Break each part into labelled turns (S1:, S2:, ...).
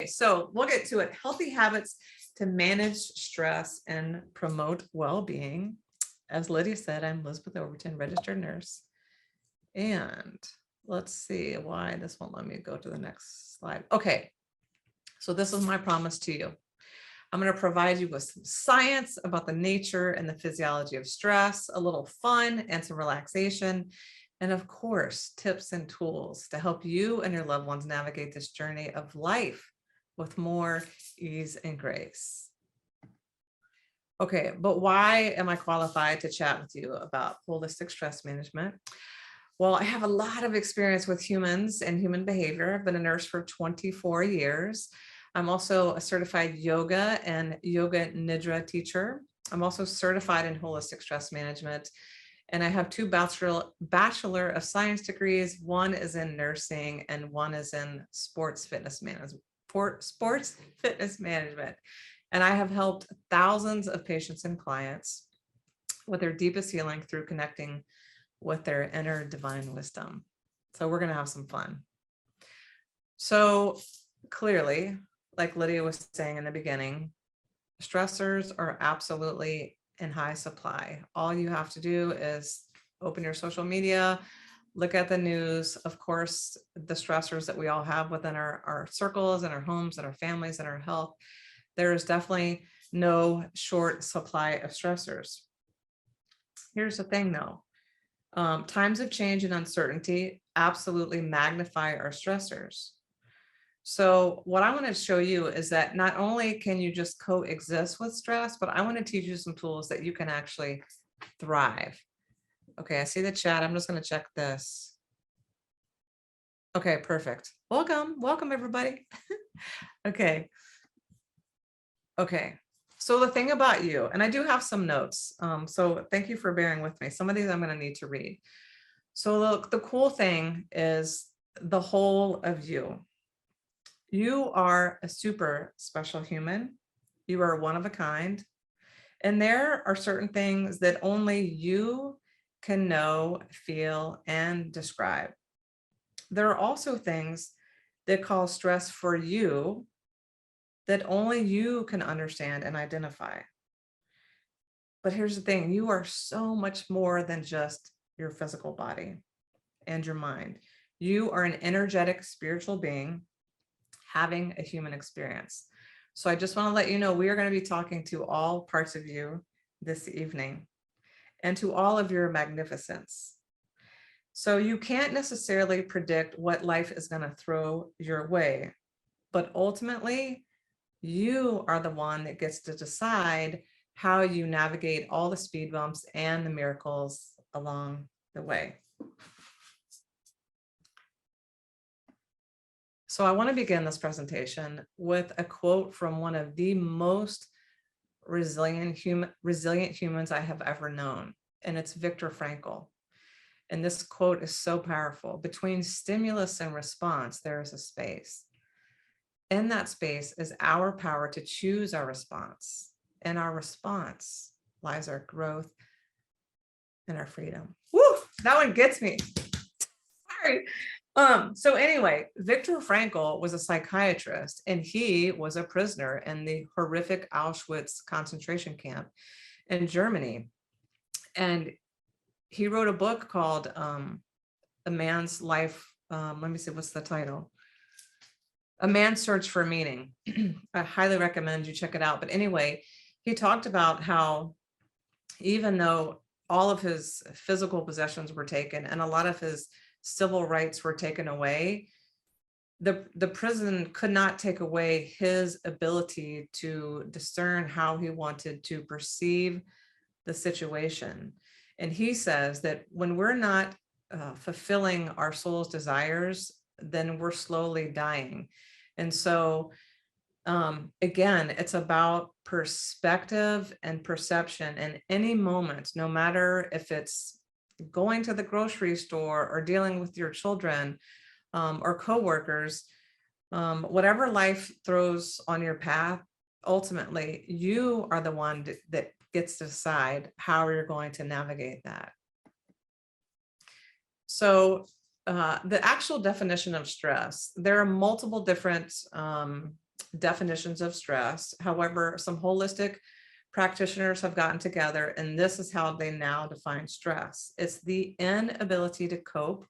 S1: so we'll get to it. Healthy habits to manage stress and promote well-being. As Lydia said, I'm Lisbeth Overton, registered nurse. And let's see why this won't let me go to the next slide. Okay, so this is my promise to you. I'm going to provide you with some science about the nature and the physiology of stress, a little fun and some relaxation, and of course, tips and tools to help you and your loved ones navigate this journey of life with more ease and grace. Okay, but why am I qualified to chat with you about holistic stress management? Well, I have a lot of experience with humans and human behavior. I've been a nurse for 24 years. I'm also a certified yoga and yoga nidra teacher. I'm also certified in holistic stress management. And I have 2 Bachelor of Science degrees. One is in nursing and one is in sports fitness management. And I have helped thousands of patients and clients with their deepest healing through connecting with their inner divine wisdom. So we're going to have some fun. So clearly, like Lydia was saying in the beginning, stressors are absolutely in high supply. All you have to do is open your social media, look at the news. Of course, the stressors that we all have within our circles and our homes and our families and our health, there is definitely no short supply of stressors. Here's the thing though, times of change and uncertainty absolutely magnify our stressors. So what I want to show you is that not only can you just coexist with stress, but I want to teach you some tools that you can actually thrive. Okay, I see the chat. I'm just going to check this. Okay, perfect. Welcome everybody. Okay. So the thing about you, and I do have some notes. So thank you for bearing with me. Some of these I'm going to need to read. So the cool thing is the whole of you. You are a super special human. You are one of a kind. And there are certain things that only you can know, feel, and describe. There are also things that cause stress for you that only you can understand and identify. But here's the thing, you are so much more than just your physical body and your mind. You are an energetic spiritual being having a human experience. So I just want to let you know, we are going to be talking to all parts of you this evening and to all of your magnificence. So you can't necessarily predict what life is going to throw your way, but ultimately you are the one that gets to decide how you navigate all the speed bumps and the miracles along the way. So I want to begin this presentation with a quote from one of the most resilient humans I have ever known, and it's Viktor Frankl. And this quote is so powerful. Between stimulus and response, there is a space. In that space is our power to choose our response. In our response lies our growth and our freedom. Woo, that one gets me. Sorry. So anyway, Viktor Frankl was a psychiatrist and he was a prisoner in the horrific Auschwitz concentration camp in Germany. And he wrote a book called A Man's Life. Let me see, what's the title? A Man's Search for Meaning. I highly recommend you check it out. But anyway, he talked about how even though all of his physical possessions were taken and a lot of his civil rights were taken away, the prison could not take away his ability to discern how he wanted to perceive the situation. And he says that when we're not fulfilling our soul's desires, then we're slowly dying. And so again, it's about perspective and perception. And any moment, no matter if it's going to the grocery store or dealing with your children or coworkers, whatever life throws on your path, ultimately you are the one that gets to decide how you're going to navigate that. So the actual definition of stress, there are multiple different definitions of stress. However, some holistic practitioners have gotten together, and this is how they now define stress. It's the inability to cope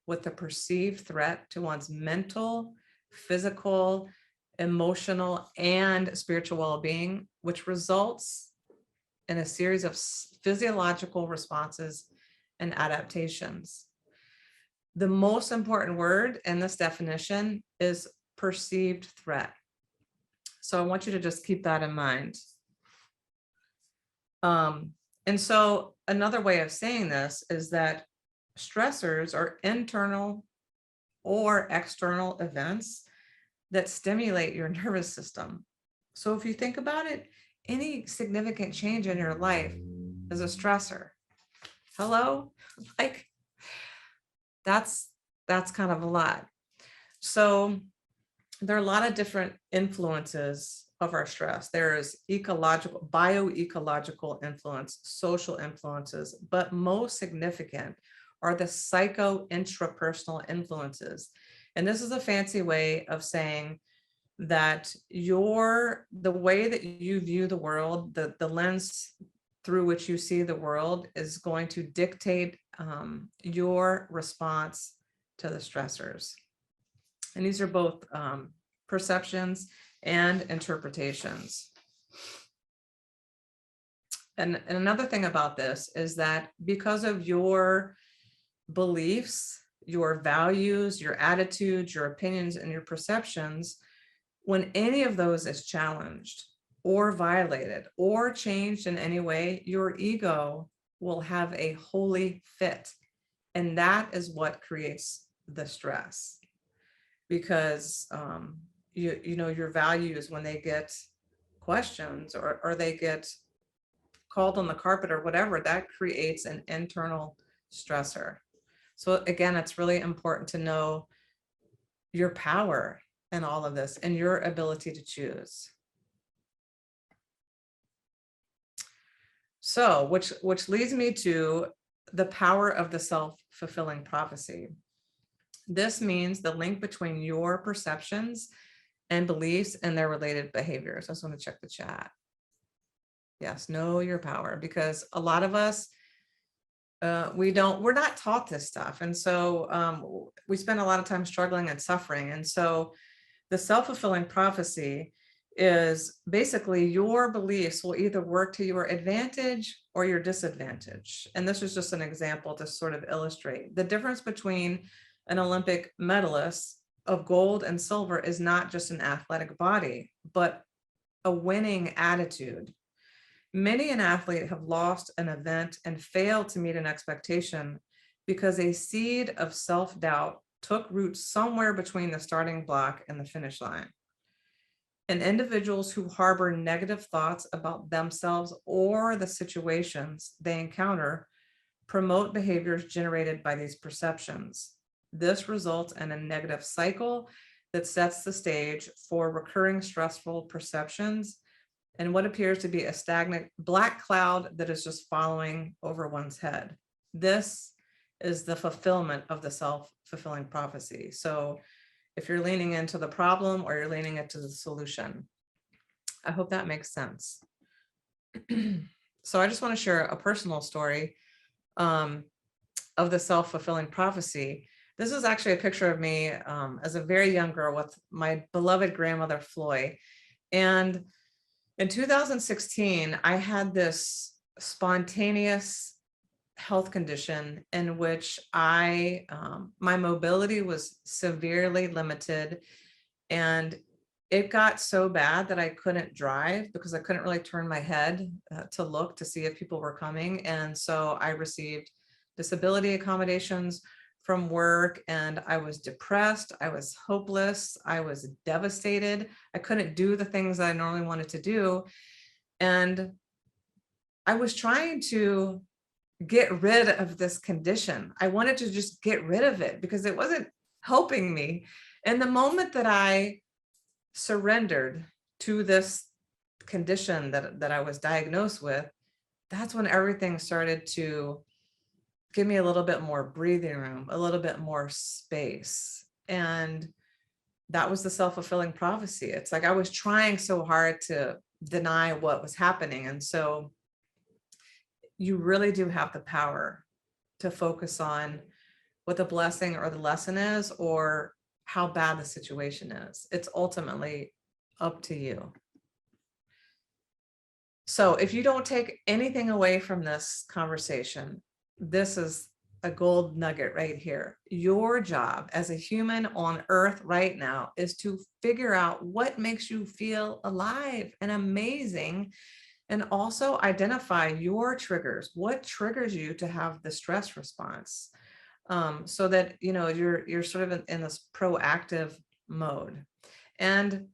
S1: with the perceived threat to one's mental, physical, emotional, and spiritual well-being, which results in a series of physiological responses and adaptations. The most important word in this definition is perceived threat. So I want you to just keep that in mind. And so another way of saying this is that stressors are internal or external events that stimulate your nervous system. So if you think about it, any significant change in your life is a stressor. Hello? Like that's kind of a lot. So there are a lot of different influences of our stress. There is ecological, bioecological influence, social influences, but most significant are the psycho-intrapersonal influences. And this is a fancy way of saying that the way that you view the world, the lens through which you see the world is going to dictate your response to the stressors. And these are both perceptions and interpretations. And another thing about this is that because of your beliefs, your values, your attitudes, your opinions, and your perceptions, when any of those is challenged or violated or changed in any way, your ego will have a holy fit. And that is what creates the stress. Because you know your values, when they get questions or they get called on the carpet or whatever, that creates an internal stressor. So again, it's really important to know your power in all of this and your ability to choose. So which leads me to the power of the self-fulfilling prophecy. This means the link between your perceptions and beliefs and their related behaviors. I just want to check the chat. Yes, know your power, because a lot of us, we're not taught this stuff. And so we spend a lot of time struggling and suffering. And so the self-fulfilling prophecy is basically your beliefs will either work to your advantage or your disadvantage. And this is just an example to sort of illustrate the difference between an Olympic medalist of gold and silver is not just an athletic body, but a winning attitude. Many an athlete have lost an event and failed to meet an expectation because a seed of self-doubt took root somewhere between the starting block and the finish line. And individuals who harbor negative thoughts about themselves or the situations they encounter promote behaviors generated by these perceptions. This results in a negative cycle that sets the stage for recurring stressful perceptions and what appears to be a stagnant black cloud that is just following over one's head. This is the fulfillment of the self-fulfilling prophecy. So if you're leaning into the problem or you're leaning into the solution, I hope that makes sense. So I just want to share a personal story of the self-fulfilling prophecy. This is actually a picture of me as a very young girl with my beloved grandmother, Floy. And in 2016, I had this spontaneous health condition in which my mobility was severely limited, and it got so bad that I couldn't drive because I couldn't really turn my head to look to see if people were coming. And so I received disability accommodations from work, and I was depressed, I was hopeless, I was devastated. I couldn't do the things that I normally wanted to do. And I was trying to get rid of this condition. I wanted to just get rid of it because it wasn't helping me. And the moment that I surrendered to this condition that I was diagnosed with, that's when everything started to give me a little bit more breathing room, a little bit more space. And that was the self-fulfilling prophecy. It's like I was trying so hard to deny what was happening. And so you really do have the power to focus on what the blessing or the lesson is, or how bad the situation is. It's ultimately up to you. So if you don't take anything away from this conversation, this is a gold nugget right here. Your job as a human on earth right now is to figure out what makes you feel alive and amazing, and also identify your triggers. What triggers you to have the stress response? So that, you know, you're sort of in this proactive mode. And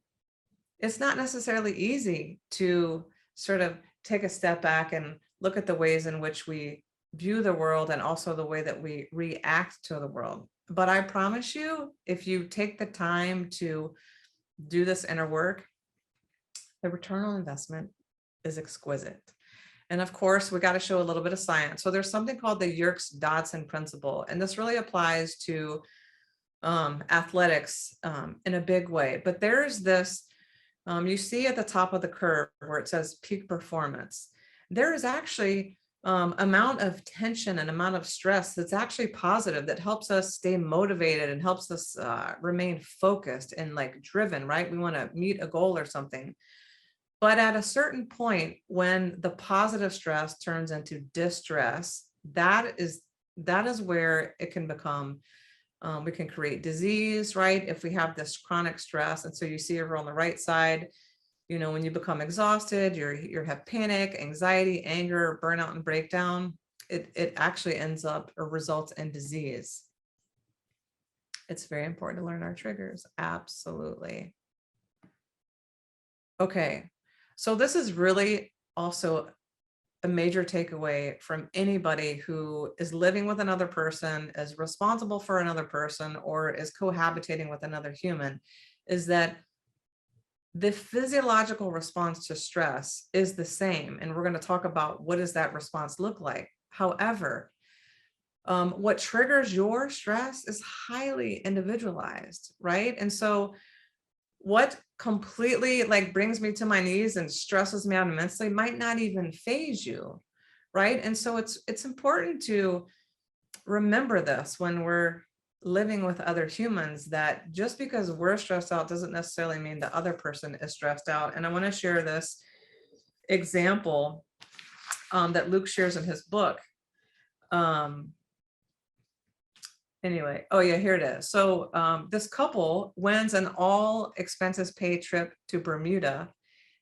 S1: it's not necessarily easy to sort of take a step back and look at the ways in which we view the world, and also the way that we react to the world. But I promise you, if you take the time to do this inner work, the return on investment is exquisite. And of course, we got to show a little bit of science. So there's something called the Yerkes-Dodson principle, and this really applies to athletics in a big way. But there's this, you see at the top of the curve where it says peak performance, there is actually amount of tension and amount of stress that's actually positive, that helps us stay motivated and helps us remain focused and like driven, right? We want to meet a goal or something. But at a certain point, when the positive stress turns into distress, that is where it can become, we can create disease, right? If we have this chronic stress. And so you see over on the right side, you know, when you become exhausted, you have panic, anxiety, anger, burnout, and breakdown, it actually ends up or results in disease. It's very important to learn our triggers. Absolutely. Okay. So this is really also a major takeaway from anybody who is living with another person, is responsible for another person, or is cohabitating with another human, is that the physiological response to stress is the same. And we're going to talk about what does that response look like. However, what triggers your stress is highly individualized, right? And so what completely like brings me to my knees and stresses me out immensely might not even phase you, right? And so it's important to remember this when we're living with other humans, that just because we're stressed out doesn't necessarily mean the other person is stressed out. And I want to share this example that Luke shares in his book. Anyway, oh yeah, here it is. So this couple wins an all expenses paid trip to Bermuda,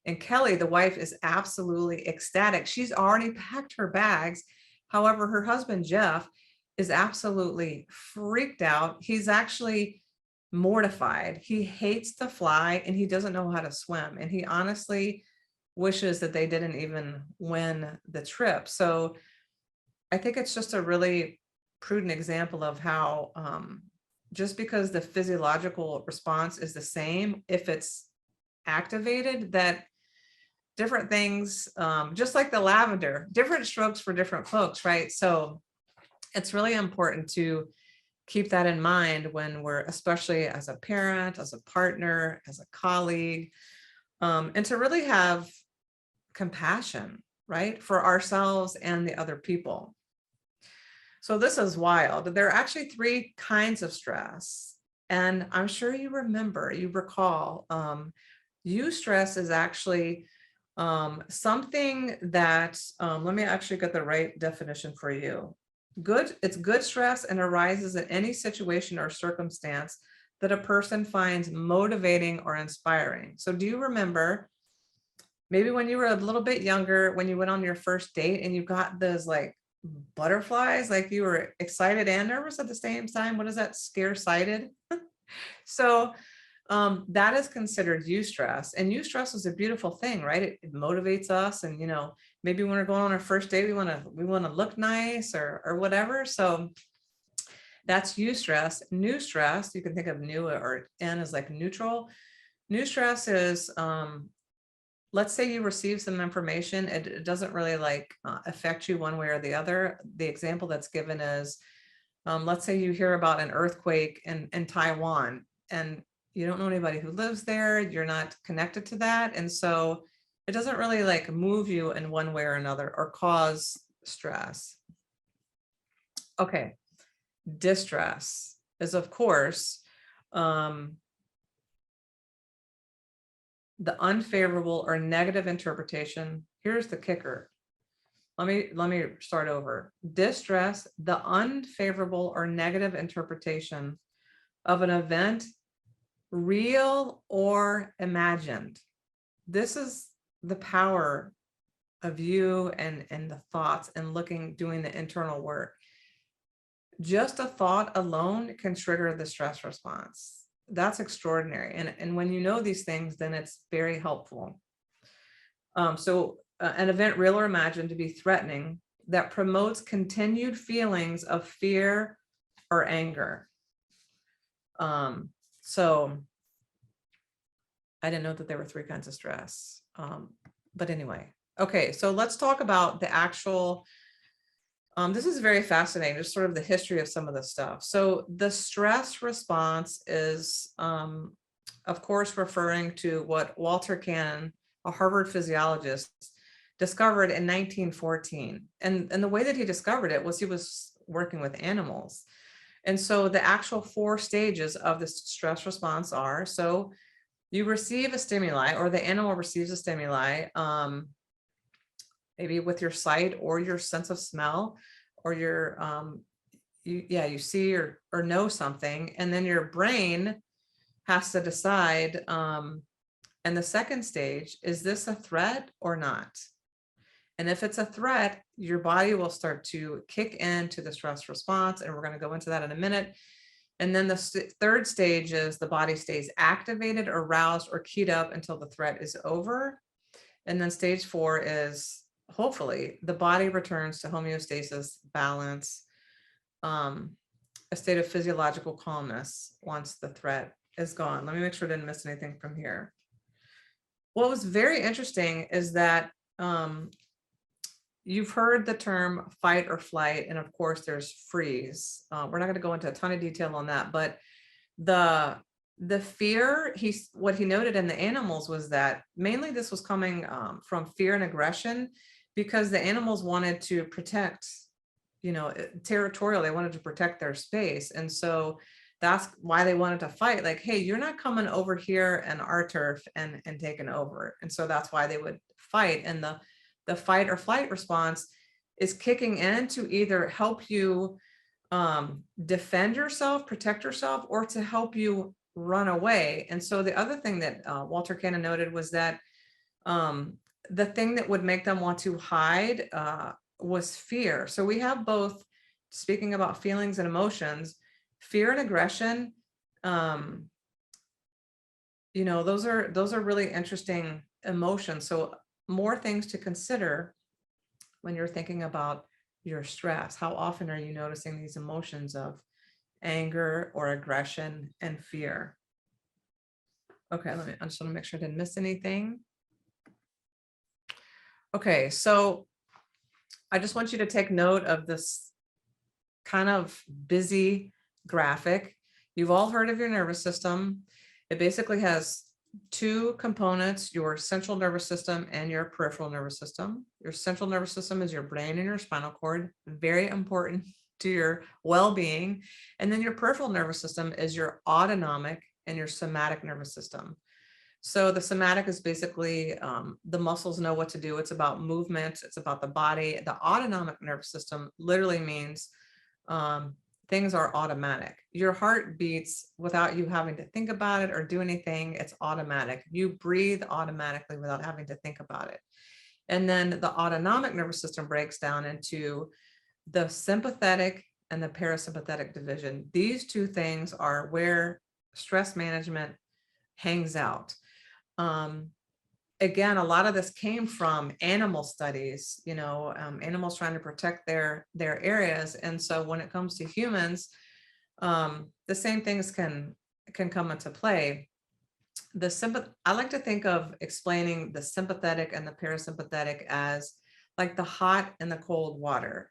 S1: and Kelly, the wife, is absolutely ecstatic. She's already packed her bags. However, her husband, Jeff, is absolutely freaked out. He's actually mortified. He hates to fly and he doesn't know how to swim. And he honestly wishes that they didn't even win the trip. So I think it's just a really prudent example of how just because the physiological response is the same, if it's activated, that different things, just like the lavender, different strokes for different folks, right? So it's really important to keep that in mind when we're, especially as a parent, as a partner, as a colleague, and to really have compassion, right, for ourselves and the other people. So this is wild. There are actually 3 kinds of stress. And I'm sure you recall, eustress is actually something that, let me actually get the right definition for you. It's good stress and arises in any situation or circumstance that a person finds motivating or inspiring. So do you remember maybe when you were a little bit younger, when you went on your first date and you got those like butterflies, like you were excited and nervous at the same time? What is that? Scare-sighted? So that is considered eustress, and eustress is a beautiful thing, right? It motivates us, and you know, maybe when we're going on our first date, we want to look nice or whatever. So that's eustress. New stress, you can think of new or N as like neutral. New stress is let's say you receive some information, it doesn't really like affect you one way or the other. The example that's given is let's say you hear about an earthquake in Taiwan, and you don't know anybody who lives there, you're not connected to that. And so it doesn't really like move you in one way or another or cause stress. Okay, distress is, of course, the unfavorable or negative interpretation. Here's the kicker. Let me start over. Distress, the unfavorable or negative interpretation of an event, real or imagined. This is the power of you and the thoughts and doing the internal work. Just a thought alone can trigger the stress response. That's extraordinary. And when you know these things, then it's very helpful. An event, real or imagined, to be threatening, that promotes continued feelings of fear or anger. So I didn't know that there were 3 kinds of stress. But anyway, okay, so let's talk about the actual, this is very fascinating, just sort of the history of some of this stuff. So the stress response is, of course, referring to what Walter Cannon, a Harvard physiologist, discovered in 1914. And the way that he discovered it was he was working with animals. And so the actual 4 stages of the stress response are, so you receive a stimuli, or the animal receives a stimuli, maybe with your sight or your sense of smell, or your, you see or know something, and then your brain has to decide, and the second stage, is this a threat or not? And if it's a threat, your body will start to kick into the stress response, and we're going to go into that in a minute. And then the third stage is the body stays activated, aroused, or keyed up until the threat is over. And then stage 4 is, hopefully, the body returns to homeostasis, balance, a state of physiological calmness once the threat is gone. Let me make sure I didn't miss anything from here. What was very interesting is that you've heard the term fight or flight, and of course there's freeze. We're not going to go into a ton of detail on that, but the fear, what he noted in the animals was that mainly this was coming from fear and aggression, because the animals wanted to protect, territorial, they wanted to protect their space. And so that's why they wanted to fight, like, hey, you're not coming over here and our turf and taking over. And so that's why they would fight. And the fight or flight response is kicking in to either help you defend yourself, protect yourself, or to help you run away. And so the other thing that Walter Cannon noted was that the thing that would make them want to hide was fear. So we have both, speaking about feelings and emotions, fear and aggression. Those are really interesting emotions. So more things to consider when you're thinking about your stress. How often are you noticing these emotions of anger or aggression and fear? Okay, I just want to make sure I didn't miss anything. Okay, so I just want you to take note of this kind of busy graphic. You've all heard of your nervous system. It basically has 2 components, your central nervous system and your peripheral nervous system. Your central nervous system is your brain and your spinal cord, very important to your well-being. And then your peripheral nervous system is your autonomic and your somatic nervous system. So the somatic is basically the muscles know what to do. It's about movement. It's about the body. The autonomic nervous system literally means things are automatic. Your heart beats without you having to think about it or do anything. It's automatic. You breathe automatically without having to think about it. And then the autonomic nervous system breaks down into the sympathetic and the parasympathetic division. These 2 things are where stress management hangs out. Again, a lot of this came from animal studies, animals trying to protect their areas. And so when it comes to humans, the same things can come into play. I like to think of explaining the sympathetic and the parasympathetic as like the hot and the cold water.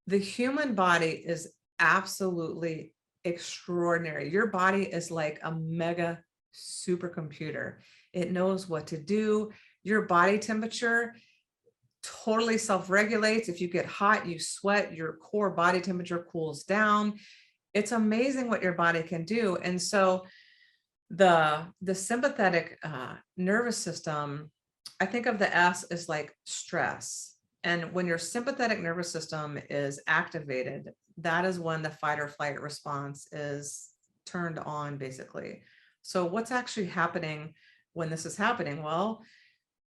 S1: The human body is absolutely extraordinary. Your body is like a mega supercomputer. It knows what to do. Your body temperature totally self-regulates. If you get hot, you sweat, your core body temperature cools down. It's amazing what your body can do. And so the sympathetic nervous system, I think of the S as like stress. And when your sympathetic nervous system is activated, that is when the fight or flight response is turned on, basically. So what's actually happening when this is happening? Well,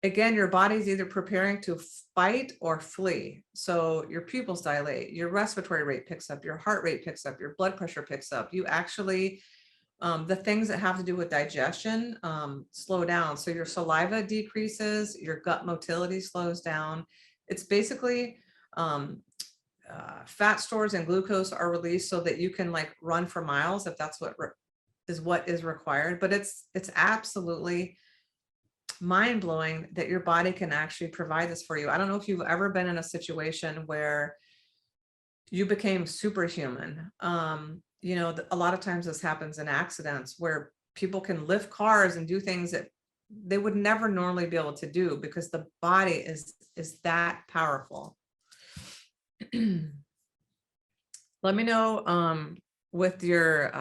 S1: again, your body's either preparing to fight or flee. So your pupils dilate, your respiratory rate picks up, your heart rate picks up, your blood pressure picks up. You actually, the things that have to do with digestion slow down. So your saliva decreases, your gut motility slows down. It's basically fat stores and glucose are released so that you can like run for miles if that's what is required. But it's absolutely mind-blowing that your body can actually provide this for you. I don't know if you've ever been in a situation where you became superhuman. You know, a lot of times this happens in accidents where people can lift cars and do things that they would never normally be able to do because the body is that powerful. Let me know with your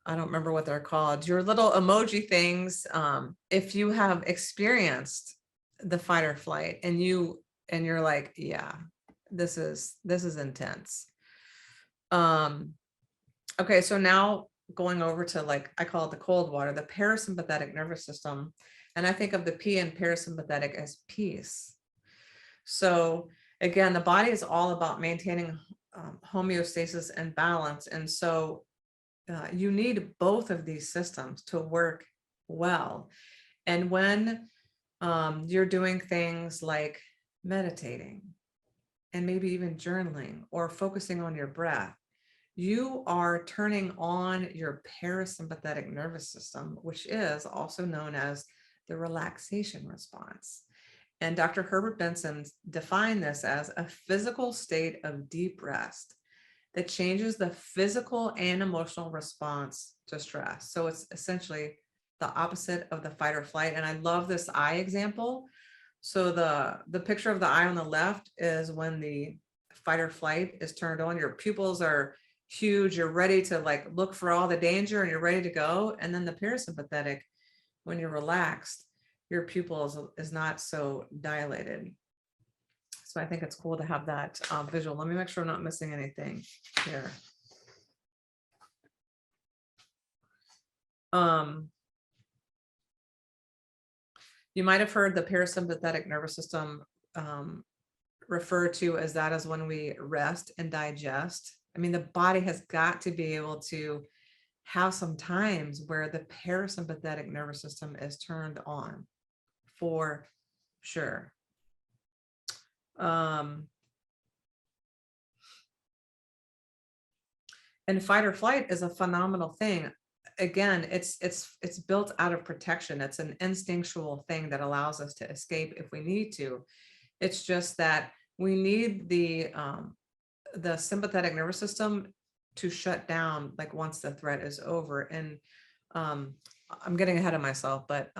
S1: I don't remember what they're called, your little emoji things, if you have experienced the fight or flight and you're like, yeah, this is intense. Okay, so now going over to, like, I call it the cold water, the parasympathetic nervous system. And I think of the P in parasympathetic as peace. So again, the body is all about maintaining homeostasis and balance. And so you need both of these systems to work well. And when you're doing things like meditating and maybe even journaling or focusing on your breath, you are turning on your parasympathetic nervous system, which is also known as the relaxation response. And Dr. Herbert Benson defined this as a physical state of deep rest that changes the physical and emotional response to stress. So it's essentially the opposite of the fight or flight. And I love this eye example. So the picture of the eye on the left is when the fight or flight is turned on. Your pupils are huge. You're ready to like look for all the danger and you're ready to go. And then the parasympathetic, when you're relaxed, your pupil is not so dilated. So I think it's cool to have that visual. Let me make sure I'm not missing anything here. You might have heard the parasympathetic nervous system referred to as that as when we rest and digest. I mean, the body has got to be able to have some times where the parasympathetic nervous system is turned on, for sure. And fight or flight is a phenomenal thing. Again, it's built out of protection. It's an instinctual thing that allows us to escape if we need to. It's just that we need the sympathetic nervous system to shut down, like once the threat is over. And I'm getting ahead of myself, but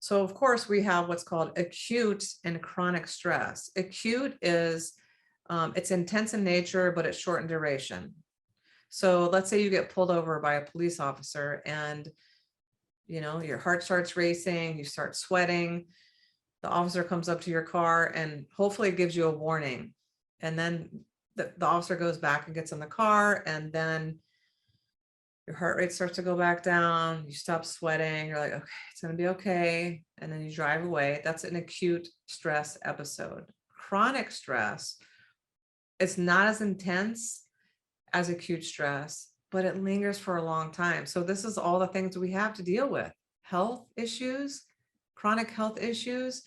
S1: so of course we have what's called acute and chronic stress. Acute is it's intense in nature, but it's short in duration. So let's say you get pulled over by a police officer and, you know, your heart starts racing, you start sweating, the officer comes up to your car and hopefully gives you a warning. And then the officer goes back and gets in the car, and then your heart rate starts to go back down, you stop sweating, you're like, okay, it's going to be okay. And then you drive away. That's an acute stress episode. Chronic stress, it's not as intense as acute stress, but it lingers for a long time. So this is all the things we have to deal with: health issues, chronic health issues,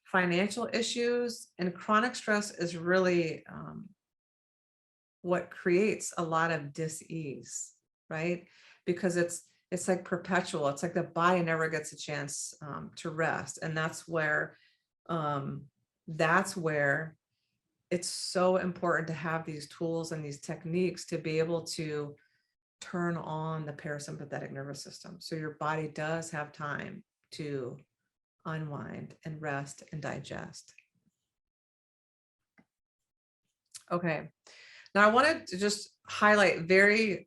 S1: financial issues, and chronic stress is really what creates a lot of dis-ease, right? Because it's like perpetual. It's like the body never gets a chance to rest. And that's where it's so important to have these tools and these techniques to be able to turn on the parasympathetic nervous system. So your body does have time to unwind and rest and digest. Okay. Now I wanted to just highlight very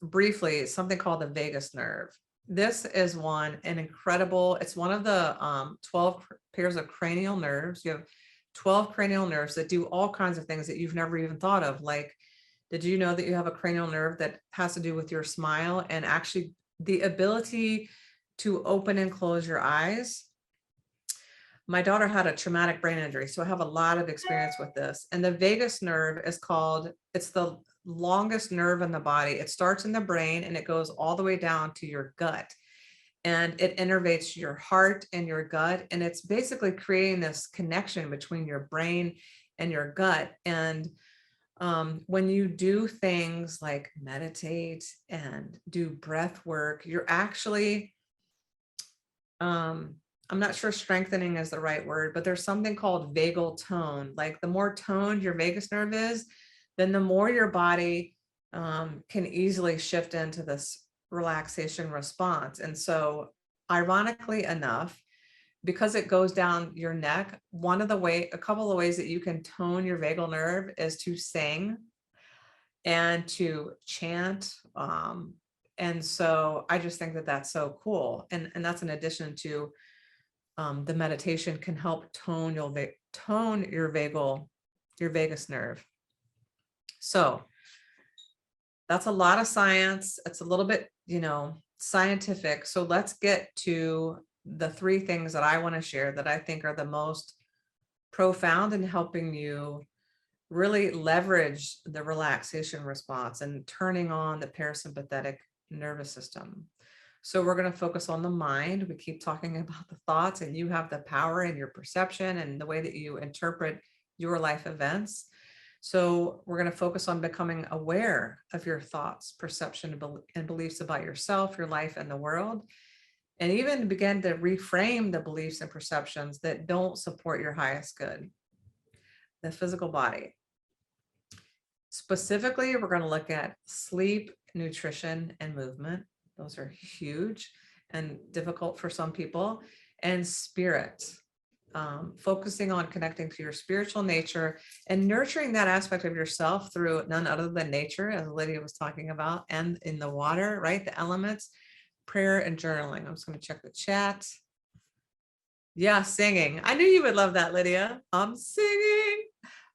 S1: briefly something called the vagus nerve. This is an incredible, it's one of the 12 pairs of cranial nerves. You have 12 cranial nerves that do all kinds of things that you've never even thought of. Like, did you know that you have a cranial nerve that has to do with your smile and actually the ability to open and close your eyes? My daughter had a traumatic brain injury, so I have a lot of experience with this. And the vagus nerve it's the longest nerve in the body. It starts in the brain and it goes all the way down to your gut. And it innervates your heart and your gut. And it's basically creating this connection between your brain and your gut. And when you do things like meditate and do breath work, you're actually, I'm not sure strengthening is the right word, but there's something called vagal tone. Like the more toned your vagus nerve is, then the more your body can easily shift into this relaxation response. And so ironically enough, because it goes down your neck, a couple of ways that you can tone your vagal nerve is to sing and to chant. And so I just think that that's so cool. And that's in addition to the meditation can help tone your vagus nerve. So that's a lot of science. It's a little bit, scientific. So let's get to the three things that I want to share that I think are the most profound in helping you really leverage the relaxation response and turning on the parasympathetic nervous system. So we're going to focus on the mind. We keep talking about the thoughts, and you have the power in your perception and the way that you interpret your life events. So we're going to focus on becoming aware of your thoughts, perception, and beliefs about yourself, your life, and the world, and even begin to reframe the beliefs and perceptions that don't support your highest good, the physical body. Specifically, we're going to look at sleep, nutrition, and movement. Those are huge and difficult for some people. And spirit, focusing on connecting to your spiritual nature and nurturing that aspect of yourself through none other than nature, as Lydia was talking about, and in the water, right? The elements, prayer, and journaling. I'm just going to check the chat. Yeah, singing. I knew you would love that, Lydia. I'm singing.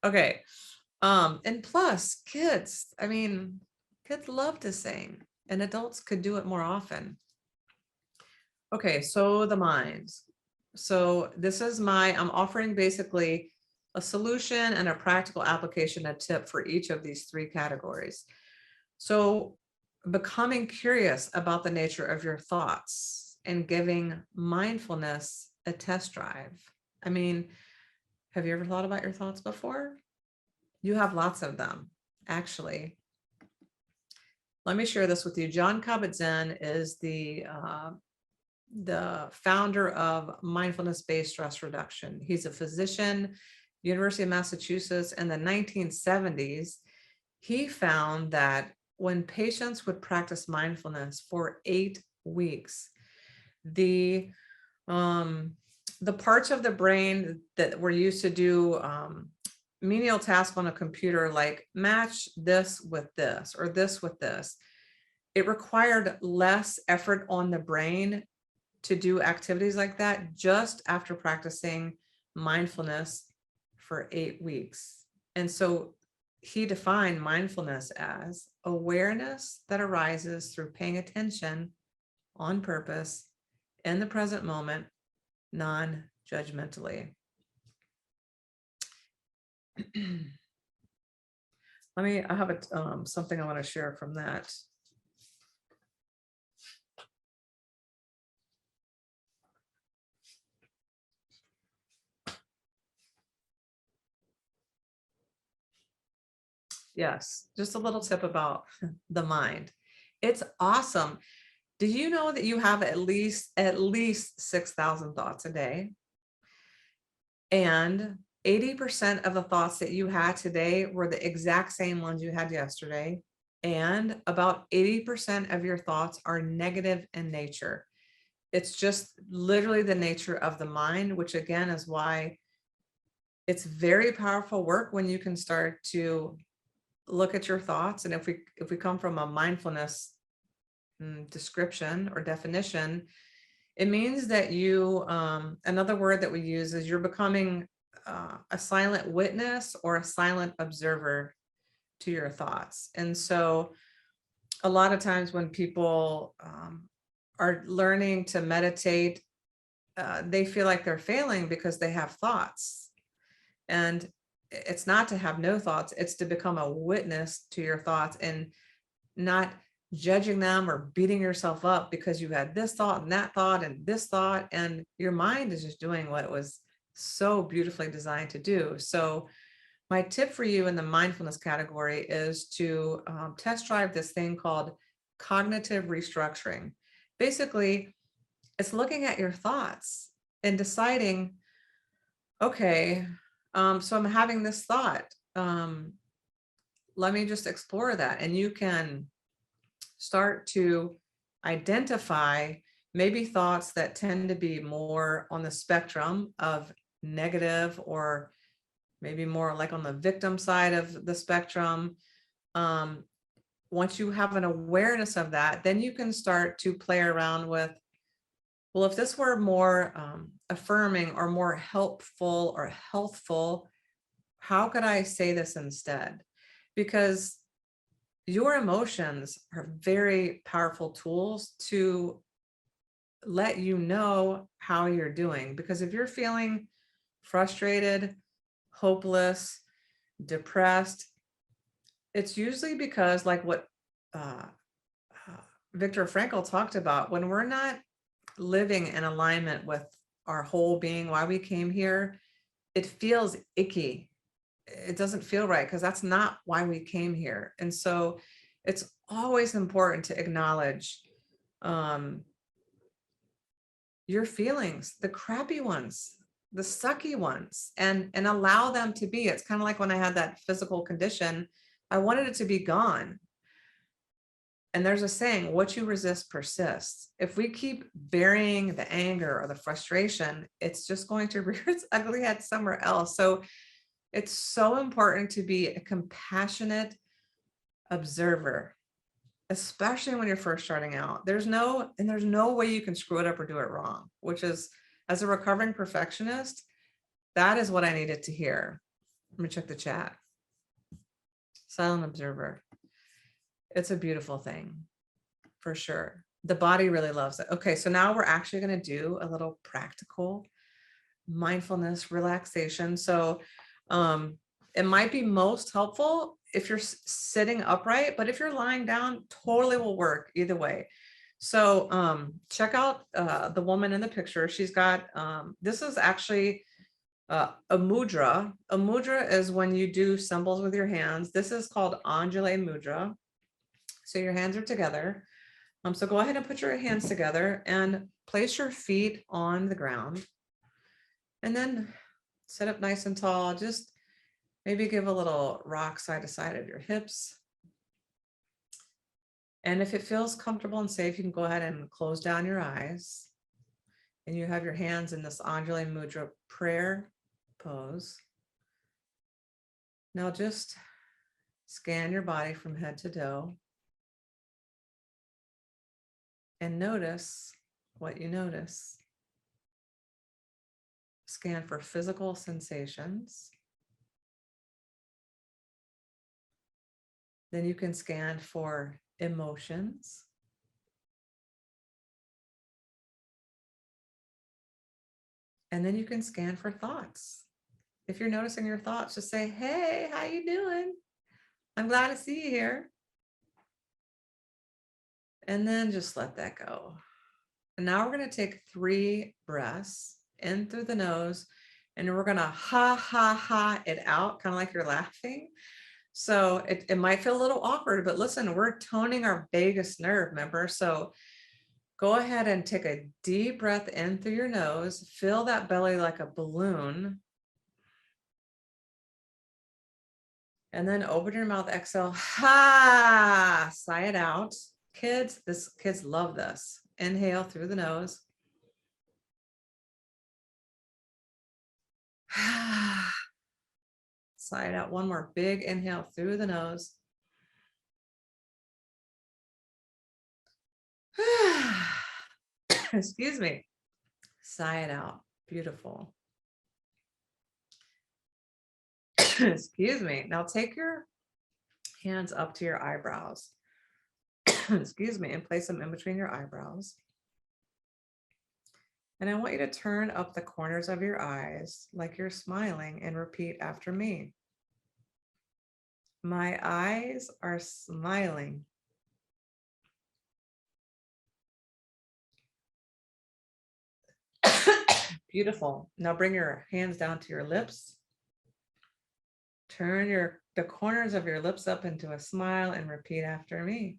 S1: Okay. And plus kids, kids love to sing, and adults could do it more often. Okay, so the mind. So this is I'm offering basically a solution and a practical application, a tip for each of these three categories. So becoming curious about the nature of your thoughts and giving mindfulness a test drive. Have you ever thought about your thoughts before? You have lots of them, actually. Let me share this with you. John Kabat-Zinn is the founder of mindfulness-based stress reduction. He's a physician, University of Massachusetts. In the 1970s, he found that when patients would practice mindfulness for 8 weeks, the parts of the brain that were used to do menial tasks on a computer, like match this with this or this with this, it required less effort on the brain to do activities like that just after practicing mindfulness for 8 weeks. And so he defined mindfulness as awareness that arises through paying attention on purpose in the present moment, non-judgmentally. I have something I want to share from that. Yes, just a little tip about the mind. It's awesome. Did you know that you have at least 6,000 thoughts a day? And 80% of the thoughts that you had today were the exact same ones you had yesterday. And about 80% of your thoughts are negative in nature. It's just literally the nature of the mind, which again is why it's very powerful work when you can start to look at your thoughts. And if we come from a mindfulness description or definition, it means that you, another word that we use is you're becoming a silent witness or a silent observer to your thoughts. And so a lot of times when people are learning to meditate, they feel like they're failing because they have thoughts. And it's not to have no thoughts, it's to become a witness to your thoughts and not judging them or beating yourself up because you had this thought and that thought and this thought, and your mind is just doing what it was so beautifully designed to do. So my tip for you in the mindfulness category is to test drive this thing called cognitive restructuring. Basically, it's looking at your thoughts and deciding, okay, so I'm having this thought. Let me just explore that. And you can start to identify maybe thoughts that tend to be more on the spectrum of negative, or maybe more like on the victim side of the spectrum. Once you have an awareness of that, then you can start to play around with, well, if this were more affirming or more helpful or healthful, how could I say this instead? Because your emotions are very powerful tools to let you know how you're doing. Because if you're feeling frustrated, hopeless, depressed, it's usually because, like what Viktor Frankl talked about, when we're not living in alignment with our whole being, why we came here, it feels icky. It doesn't feel right because that's not why we came here. And so it's always important to acknowledge your feelings, the crappy ones, the sucky ones, and allow them to be. It's kind of like when I had that physical condition, I wanted it to be gone. And there's a saying, what you resist persists. If we keep burying the anger or the frustration, it's just going to rear its ugly head somewhere else. So it's so important to be a compassionate observer, especially when you're first starting out. There's no way you can screw it up or do it wrong, which is, as a recovering perfectionist, that is what I needed to hear. Let me check the chat. Silent observer. It's a beautiful thing, for sure. The body really loves it. Okay, so now we're actually going to do a little practical mindfulness relaxation. So it might be most helpful if you're sitting upright, but if you're lying down, totally will work either way. So check out the woman in the picture. She's got, this is actually a mudra. A mudra is when you do symbols with your hands. This is called Anjali mudra. So your hands are together. So go ahead and put your hands together and place your feet on the ground. And then sit up nice and tall. Just maybe give a little rock side to side of your hips. And if it feels comfortable and safe, you can go ahead and close down your eyes. And you have your hands in this Anjali mudra prayer pose. Now just scan your body from head to toe. And notice what you notice. Scan for physical sensations. Then you can scan for emotions. And then you can scan for thoughts. If you're noticing your thoughts, just say, hey, how you doing? I'm glad to see you here. And then just let that go. And now we're going to take 3 breaths in through the nose, and we're going to ha, ha, ha it out, kind of like you're laughing. So it might feel a little awkward, but listen, we're toning our vagus nerve, remember? So go ahead and take a deep breath in through your nose, fill that belly like a balloon. And then open your mouth, exhale, ha, sigh it out. Kids love this. Inhale through the nose. Sigh it out. One more big inhale through the nose. Excuse me. Sigh it out. Beautiful. Excuse me. Now take your hands up to your eyebrows. Excuse me, and place them in between your eyebrows. And I want you to turn up the corners of your eyes like you're smiling and repeat after me. My eyes are smiling. Beautiful. Now bring your hands down to your lips. Turn the corners of your lips up into a smile and repeat after me.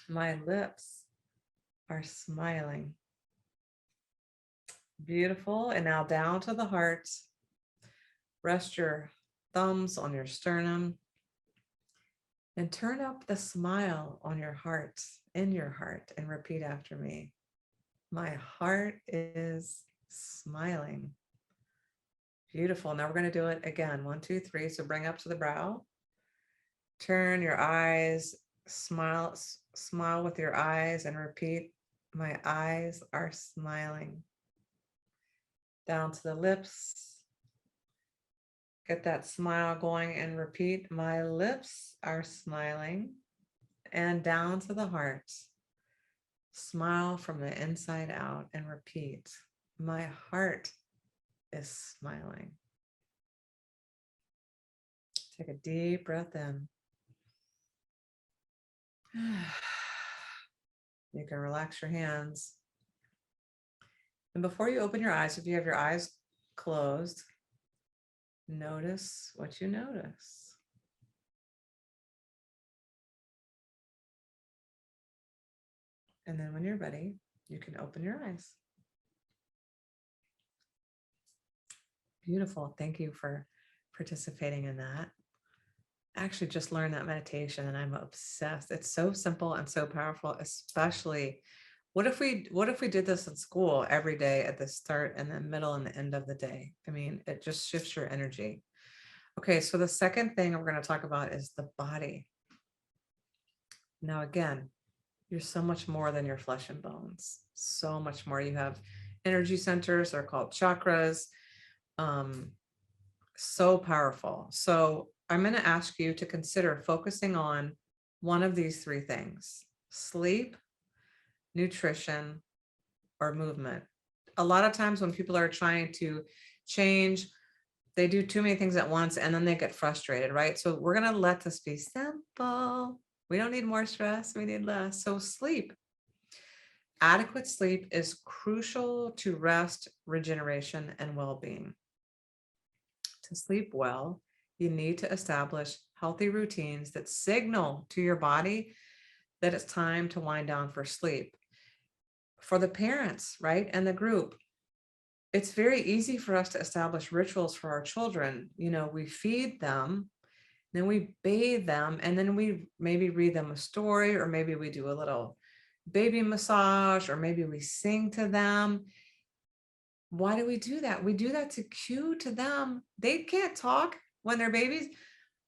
S1: My lips are smiling. Beautiful. And now down to the heart. Rest your thumbs on your sternum and turn up the smile on your heart, in your heart, and repeat after me. My heart is smiling. Beautiful. Now we're going to do it again. 1, 2, 3. So bring up to the brow. Turn your eyes, smile with your eyes and repeat. My eyes are smiling. Down to the lips. Get that smile going and repeat. My lips are smiling. And down to the heart. Smile from the inside out and repeat. My heart is smiling. Take a deep breath in. You can relax your hands. And before you open your eyes, if you have your eyes closed, notice what you notice. And then when you're ready, you can open your eyes. Beautiful. Thank you for participating in that. I actually just learned that meditation and I'm obsessed. It's so simple and so powerful, especially what if we did this in school every day at the start and the middle and the end of the day? I mean, it just shifts your energy. Okay, so the second thing we're going to talk about is the body. Now, again, you're so much more than your flesh and bones. So much more. You have energy centers, they're called chakras. So powerful. So I'm going to ask you to consider focusing on one of these 3 things: sleep, nutrition, or movement. A lot of times when people are trying to change, they do too many things at once and then they get frustrated, right? So we're going to let this be simple. We don't need more stress, we need less. So sleep. Adequate sleep is crucial to rest, regeneration, and well-being. To sleep well, you need to establish healthy routines that signal to your body that it's time to wind down for sleep. For the parents, right, and the group, it's very easy for us to establish rituals for our children. You know, we feed them, then we bathe them, and then we maybe read them a story, or maybe we do a little baby massage, or maybe we sing to them. Why do we do that? We do that to cue to them. They can't talk when they're babies.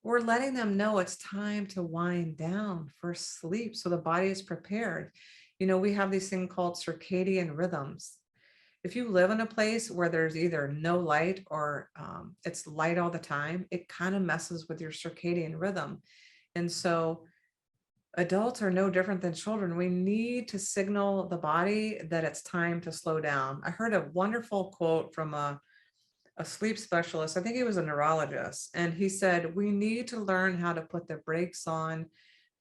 S1: We're letting them know it's time to wind down for sleep so the body is prepared. You know, we have these things called circadian rhythms. If you live in a place where there's either no light or it's light all the time, it kind of messes with your circadian rhythm. And so adults are no different than children. We need to signal the body that it's time to slow down. I heard a wonderful quote from a sleep specialist. I think he was a neurologist. And he said, we need to learn how to put the brakes on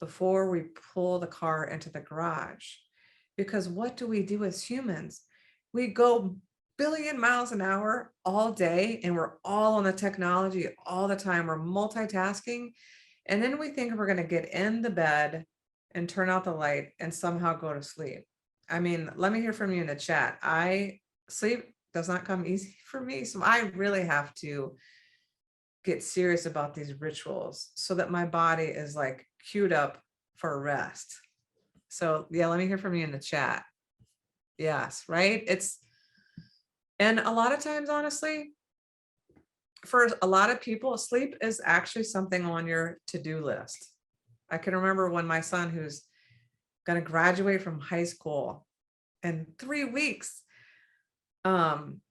S1: before we pull the car into the garage. Because what do we do as humans? We go billion miles an hour all day, and we're all on the technology all the time. We're multitasking. And then we think we're going to get in the bed and turn out the light and somehow go to sleep. I mean, let me hear from you in the chat. Sleep does not come easy for me. So I really have to get serious about these rituals so that my body is like queued up for rest. So yeah, let me hear from you in the chat. Yes, right? And a lot of times, honestly, for a lot of people, sleep is actually something on your to-do list. I can remember when my son, who's going to graduate from high school in 3 weeks, um,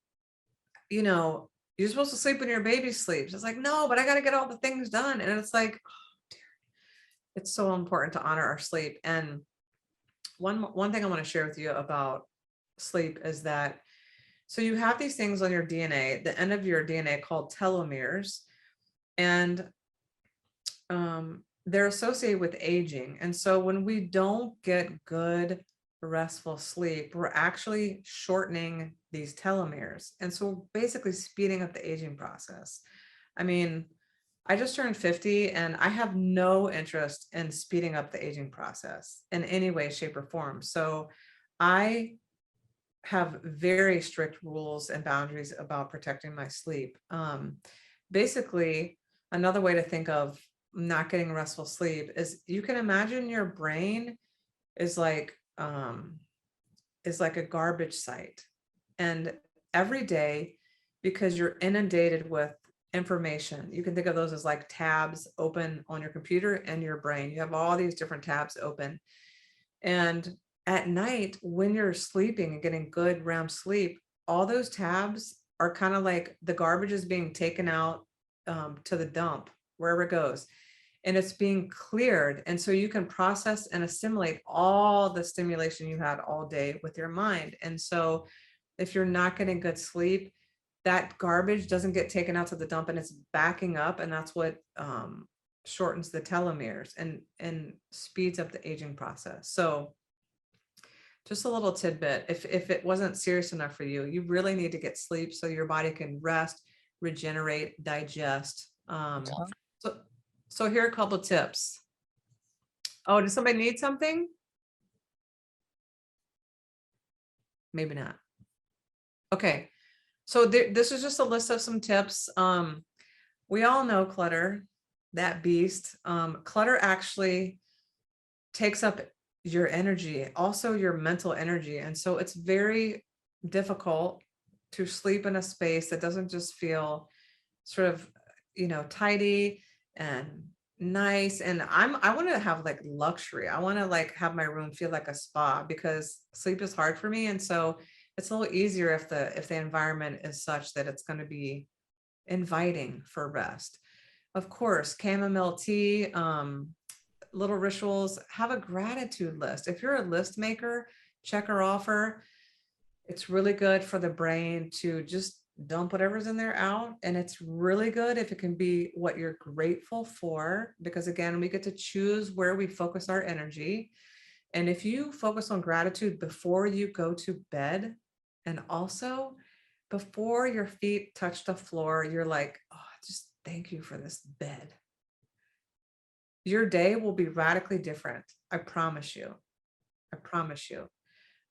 S1: you know, you're supposed to sleep when your baby sleeps. It's like, no, but I got to get all the things done. And it's like, oh, dear. It's so important to honor our sleep. And one thing I want to share with you about sleep is that, so you have these things on your DNA, the end of your DNA called telomeres, and they're associated with aging. And so when we don't get good, restful sleep, we're actually shortening these telomeres. And so basically speeding up the aging process. I mean, I just turned 50 and I have no interest in speeding up the aging process in any way, shape, or form. So I have very strict rules and boundaries about protecting my sleep. Basically, another way to think of not getting restful sleep is, you can imagine your brain is like a garbage site. And every day, because you're inundated with information, you can think of those as like tabs open on your computer and your brain. You have all these different tabs open. And at night, when you're sleeping and getting good REM sleep, all those tabs are kind of like the garbage is being taken out to the dump, wherever it goes. And it's being cleared. And so you can process and assimilate all the stimulation you had all day with your mind. And so if you're not getting good sleep, that garbage doesn't get taken out to the dump and it's backing up. And that's what shortens the telomeres and speeds up the aging process. So just a little tidbit, if it wasn't serious enough for you, you really need to get sleep so your body can rest, regenerate, digest. So here are a couple of tips. Oh, does somebody need something? Maybe not. Okay, so this is just a list of some tips. We all know clutter, that beast. Clutter actually takes up your energy, also your mental energy. And so it's very difficult to sleep in a space that doesn't just feel sort of, tidy and nice. And I want to have like luxury. I want to like have my room feel like a spa, because sleep is hard for me. And so it's a little easier if the environment is such that it's going to be inviting for rest. Of course, chamomile tea, little rituals, have a gratitude list. If you're a list maker, checker offer, it's really good for the brain to just dump whatever's in there out. And it's really good if it can be what you're grateful for, because again, we get to choose where we focus our energy. And if you focus on gratitude before you go to bed, and also before your feet touch the floor, you're like, oh, just thank you for this bed. Your day will be radically different. I promise you. I promise you.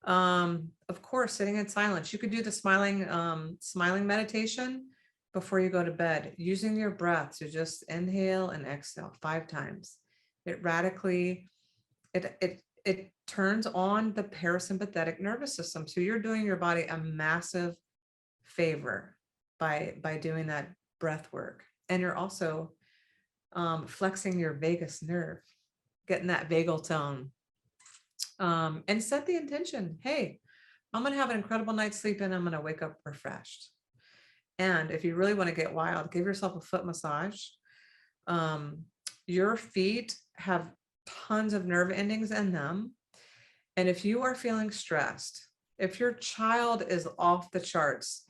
S1: Of course, sitting in silence. You could do the smiling meditation before you go to bed, using your breath to just inhale and exhale 5 times. It radically, it turns on the parasympathetic nervous system. So you're doing your body a massive favor by doing that breath work. And you're also flexing your vagus nerve, getting that vagal tone. And set the intention. Hey, I'm going to have an incredible night's sleep and I'm going to wake up refreshed. And if you really want to get wild, give yourself a foot massage. Your feet have tons of nerve endings in them. And if you are feeling stressed, if your child is off the charts,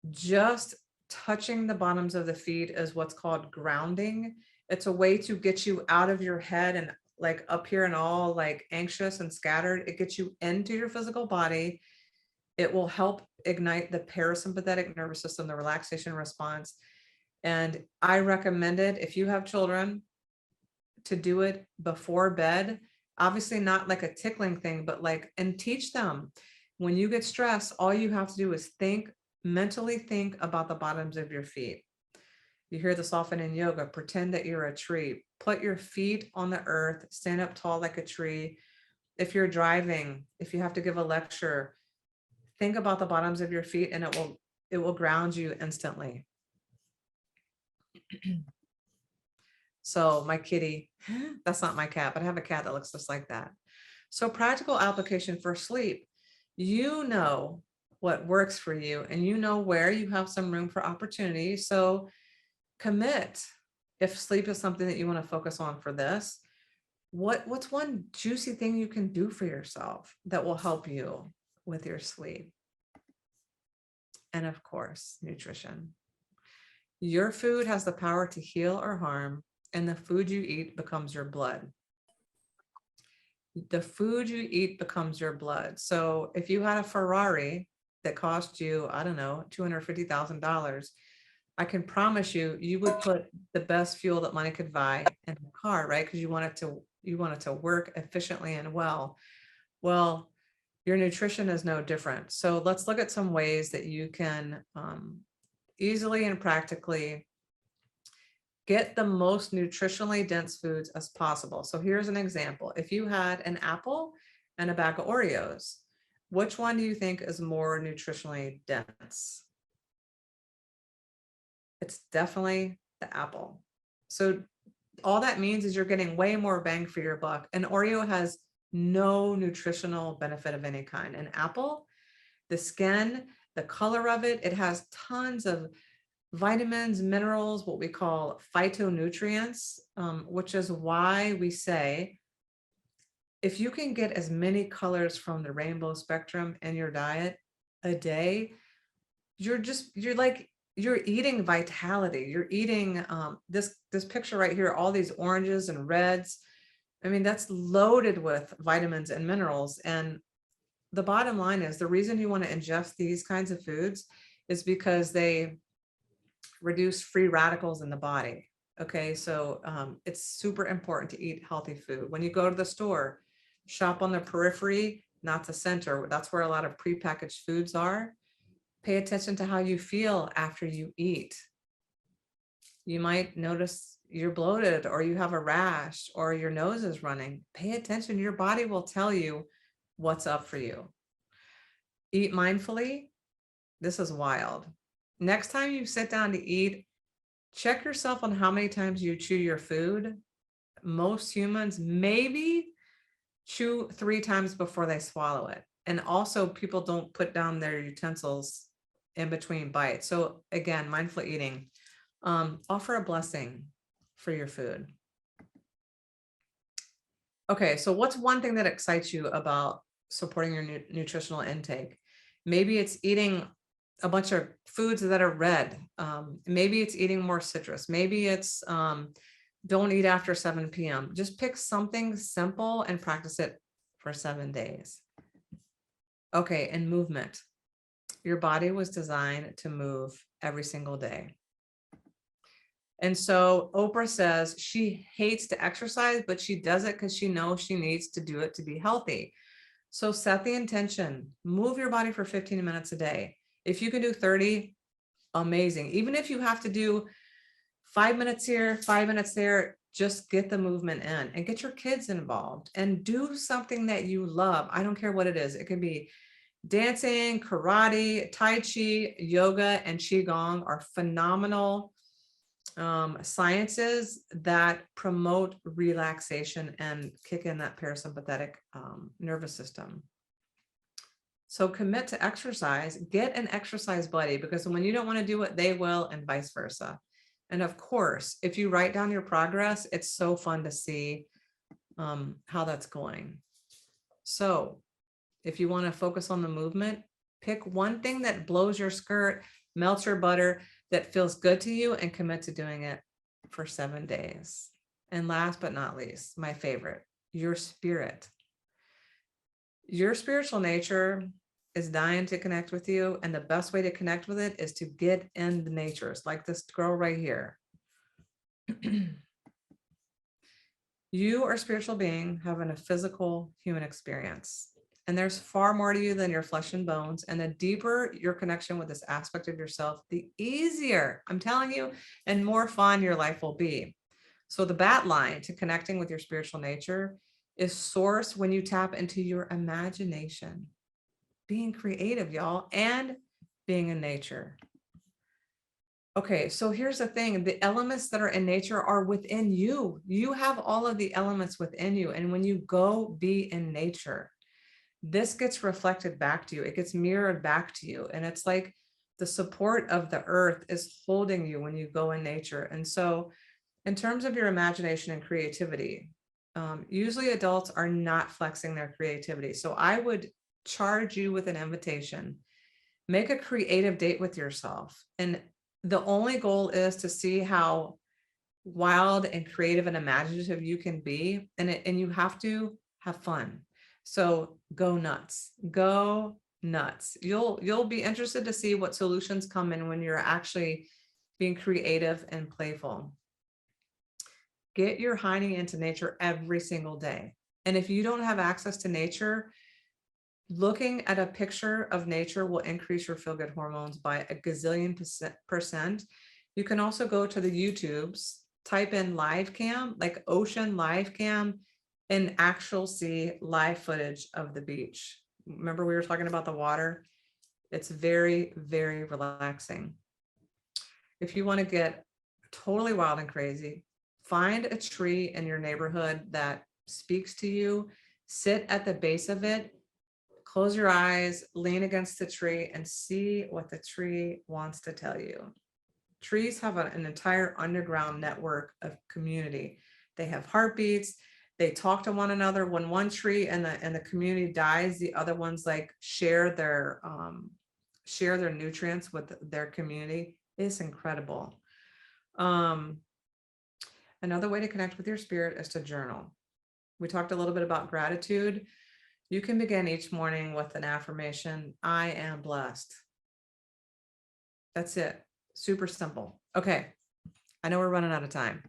S1: just touching the bottoms of the feet is what's called grounding. It's a way to get you out of your head and like up here and all like anxious and scattered. It gets you into your physical body. It will help ignite the parasympathetic nervous system, the relaxation response. And I recommend it if you have children to do it before bed. Obviously not like a tickling thing, but like, and teach them when you get stressed, all you have to do is mentally think about the bottoms of your feet. You hear this often in yoga. Pretend that you're a tree. Put your feet on the earth, stand up tall like a tree. If you're driving, if you have to give a lecture, think about the bottoms of your feet and it will ground you instantly. So my kitty, that's not my cat, but I have a cat that looks just like that. So practical application for sleep. You know what works for you and you know where you have some room for opportunity. So commit. If sleep is something that you want to focus on for this, what's one juicy thing you can do for yourself that will help you with your sleep? And of course, nutrition. Your food has the power to heal or harm, and the food you eat becomes your blood. The food you eat becomes your blood. So if you had a Ferrari that cost you, I don't know, $250,000, I can promise you, you would put the best fuel that money could buy in the car, right? Because you want it to work efficiently and well. Well, your nutrition is no different. So let's look at some ways that you can easily and practically get the most nutritionally dense foods as possible. So here's an example. If you had an apple and a bag of Oreos, which one do you think is more nutritionally dense? It's definitely the apple. So all that means is you're getting way more bang for your buck. An Oreo has no nutritional benefit of any kind. An apple, the skin, the color of it, it has tons of vitamins, minerals, what we call phytonutrients, which is why we say if you can get as many colors from the rainbow spectrum in your diet a day, you're eating vitality. You're eating this picture right here, all these oranges and reds. I mean, that's loaded with vitamins and minerals. And the bottom line is the reason you want to ingest these kinds of foods is because they reduce free radicals in the body. Okay, so it's super important to eat healthy food. When you go to the store, shop on the periphery, not the center. That's where a lot of prepackaged foods are. Pay attention to how you feel after you eat. You might notice you're bloated or you have a rash or your nose is running. Pay attention. Your body will tell you what's up for you. Eat mindfully. This is wild. Next time you sit down to eat, check yourself on how many times you chew your food. Most humans maybe chew 3 times before they swallow it. And also people don't put down their utensils in between bites. So again, mindful eating. Offer a blessing for your food. Okay, so what's one thing that excites you about supporting your nutritional intake? Maybe it's eating a bunch of foods that are red. Maybe it's eating more citrus. Maybe it's don't eat after 7 p.m. Just pick something simple and practice it for 7 days. Okay, and movement. Your body was designed to move every single day. And so Oprah says she hates to exercise, but she does it because she knows she needs to do it to be healthy. So set the intention, move your body for 15 minutes a day. If you can do 30, amazing. Even if you have to do 5 minutes here, 5 minutes there, just get the movement in and get your kids involved and do something that you love. I don't care what it is. It can be dancing, karate, tai chi, yoga, and qigong are phenomenal sciences that promote relaxation and kick in that parasympathetic nervous system. So commit to exercise, get an exercise buddy, because when you don't want to do it, they will, and vice versa. And of course, if you write down your progress, it's so fun to see how that's going. So if you want to focus on the movement, pick one thing that blows your skirt, melts your butter, that feels good to you, and commit to doing it for 7 days. And last but not least, my favorite, your spirit. Your spiritual nature is dying to connect with you. And the best way to connect with it is to get in the natures, like this girl right here. You are a spiritual being having a physical human experience. And there's far more to you than your flesh and bones. And the deeper your connection with this aspect of yourself, the easier, I'm telling you, and more fun your life will be. So the bat line to connecting with your spiritual nature is source when you tap into your imagination, being creative, y'all, and being in nature. Okay, so here's the thing. The elements that are in nature are within you. You have all of the elements within you. And when you go be in nature, this gets reflected back to you. It gets mirrored back to you. And it's like the support of the earth is holding you when you go in nature. And so in terms of your imagination and creativity, usually adults are not flexing their creativity. So I would charge you with an invitation. Make a creative date with yourself. And the only goal is to see how wild and creative and imaginative you can be. And you have to have fun. So go nuts, go nuts. You'll be interested to see what solutions come in when you're actually being creative and playful. Get your hiney into nature every single day. And if you don't have access to nature, looking at a picture of nature will increase your feel-good hormones by a gazillion percent. You can also go to the YouTubes, type in live cam, like ocean live cam, and actual see live footage of the beach. Remember we were talking about the water? It's very, very relaxing. If you want to get totally wild and crazy, find a tree in your neighborhood that speaks to you, sit at the base of it, close your eyes, lean against the tree, and see what the tree wants to tell you. Trees have an entire underground network of community. They have heartbeats. They talk to one another. When one tree and the community dies, the other ones like share their nutrients with their community. It's incredible. Another way to connect with your spirit is to journal. We talked a little bit about gratitude. You can begin each morning with an affirmation. I am blessed. That's it. Super simple. Okay. I know we're running out of time.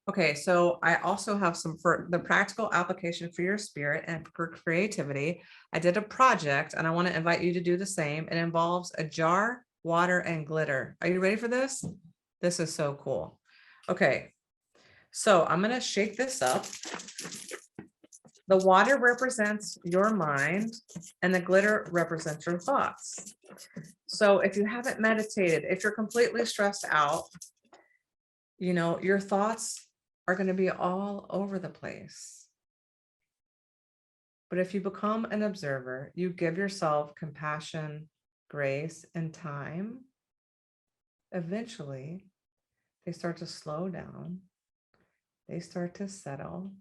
S1: Okay. So I also have some for the practical application for your spirit and for creativity. I did a project and I want to invite you to do the same. It involves a jar, water, and glitter. Are you ready for this? This is so cool. Okay. So I'm going to shake this up. The water represents your mind and the glitter represents your thoughts. So if you haven't meditated, if you're completely stressed out, your thoughts are going to be all over the place. But if you become an observer, you give yourself compassion, grace, and time, eventually they start to slow down. They start to settle.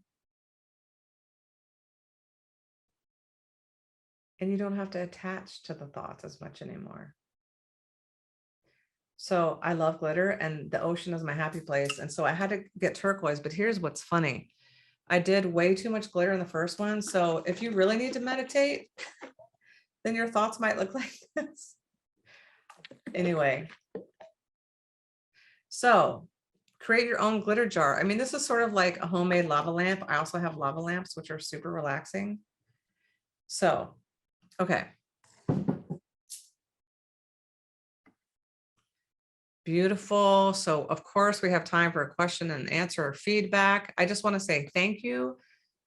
S1: And you don't have to attach to the thoughts as much anymore. So I love glitter and the ocean is my happy place. And so I had to get turquoise, but here's what's funny. I did way too much glitter in the first one. So if you really need to meditate, then your thoughts might look like this. Anyway. So create your own glitter jar. I mean, this is sort of like a homemade lava lamp. I also have lava lamps, which are super relaxing. So, okay. Beautiful. So of course we have time for a question and answer or feedback. I just want to say thank you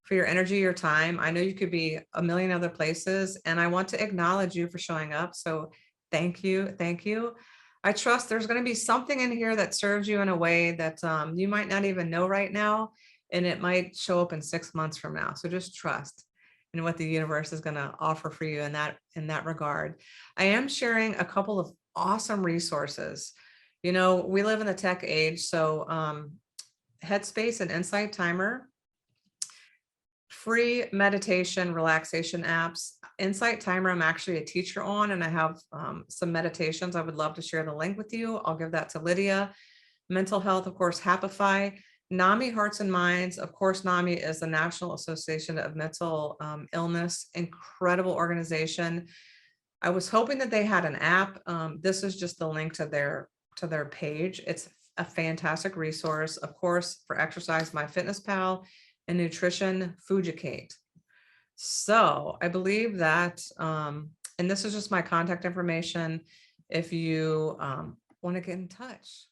S1: for your energy, your time. I know you could be a million other places and I want to acknowledge you for showing up. So thank you. Thank you. I trust there's going to be something in here that serves you in a way that you might not even know right now. And it might show up in 6 months from now. So just trust in what the universe is going to offer for you in that regard. I am sharing a couple of awesome resources. We live in the tech age, so Headspace and Insight Timer, free meditation, relaxation apps. Insight Timer, I'm actually a teacher on, and I have some meditations. I would love to share the link with you. I'll give that to Lydia. Mental health, of course, Happify. NAMI Hearts and Minds, of course, NAMI is the National Association of Mental Illness, incredible organization. I was hoping that they had an app. This is just the link to their page. It's a fantastic resource. Of course, for exercise, MyFitnessPal, and nutrition, Fujicate. So I believe that, and this is just my contact information. If you want to get in touch,